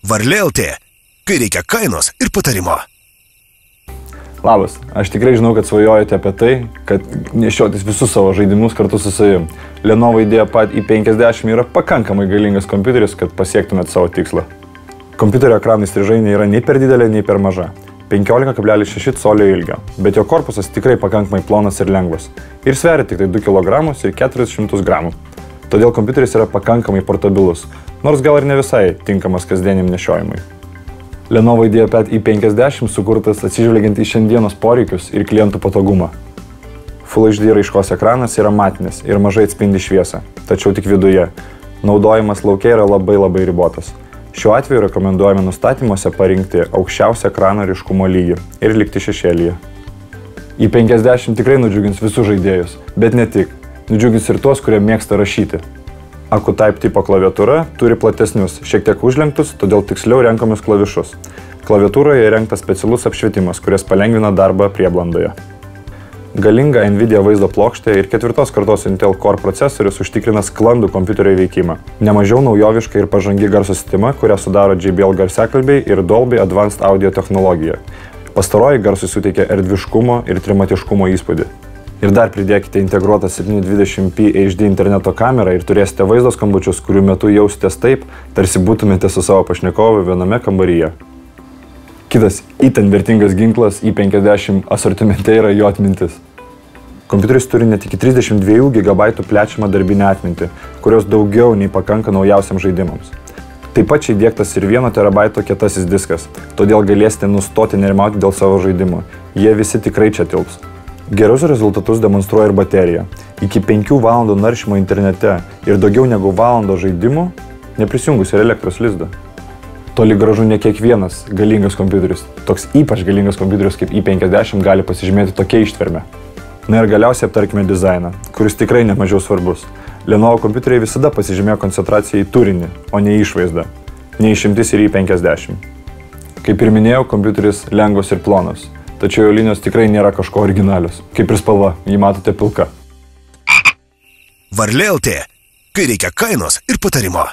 Varlė LT, kai reikia kainos ir patarimo. Labas, aš tikrai žinau, kad svajojate apie tai, kad nešiotis visus savo žaidimus kartu su savim. Lenovo IdeaPad i50 yra pakankamai galingas kompiuteris, kad pasiektumėt savo tikslą. Kompiuterio ekranų įstrižainė yra nei per didelė, nei per maža. 15,6 colio ilgio, bet jo korpusas tikrai pakankamai plonas ir lengvas. Ir sveria tik tai 2 kg ir 400 gramų. Todėl kompiuteris yra pakankamai portabilus, nors gal ir ne visai tinkamas kasdieniam nešiojimui. Lenovo IdeaPad i50 sukurtas atsižvelgiant į šiandienos poreikius ir klientų patogumą. Full HD raiškos ekranas yra matinis ir mažai atspindi šviesą, tačiau tik viduje. Naudojimas lauke yra labai ribotas. Šiuo atveju rekomenduojame nustatymuose parinkti aukščiausią ekrano ryškumo lygį ir likti šešėlyje. i50 tikrai nudžiugins visus žaidėjus, bet ne tik. Nudžiugins ir tuos, kurie mėgsta rašyti. AcuType tipo klaviatūra turi platesnius, šiek tiek užlenktus, todėl tiksliau renkamus klavišus. Klaviatūroje įrengtas specialus apšvietimas, kuris palengvina darbą prieblandoje. Galinga Nvidia vaizdo plokštė ir 4 kartos Intel Core procesorius užtikrina sklandų kompiuterio veikimą. Nemažiau naujoviška ir pažangi garso sistema, kurią sudaro JBL garsiakalbiai ir Dolby Advanced Audio technologija. Pastaroji garsui suteikia erdviškumo ir trimatiškumo įspūdį. Ir dar pridėkite integruotą 720p HD interneto kamerą ir turėsite vaizdo skambučius, kurių metu jausitės taip, tarsi būtumėte su savo pašnekovu viename kambaryje. Kitas itin vertingas ginklas i50 asortimente yra jo atmintis. Kompiuteris turi net iki 32 GB plečiamą darbinę atmintį, kurios daugiau nei pakanka naujausiam žaidimams. Taip pat čia įdiegtas ir 1 TB kietasis diskas, todėl galėsite nustoti nerimauti dėl savo žaidimų. Jie visi tikrai čia tilps. Gerus rezultatus demonstruoja ir baterija. Iki 5 valandų naršymo internete ir daugiau negu valandą žaidimų, neprisijungus ir elektros lizdą. Toli gražu ne kiekvienas galingas kompiuteris, toks ypač galingas kompiuteris kaip i50 gali pasižymėti tokia ištverme. Na ir galiausiai aptarkime dizainą, kuris tikrai nemažiau svarbus. Lenovo kompiuteriai visada pasižymėjo koncentraciją į turinį, o ne į išvaizdą. Neišimtis ir i50. Kaip ir minėjau, kompiuteris lengvas ir plonas. Tačiau jo linijos tikrai nėra kažko originalios. Kaip ir spalva, jį matote pilka. Varlė LT, kai reikia kainos ir patarimo.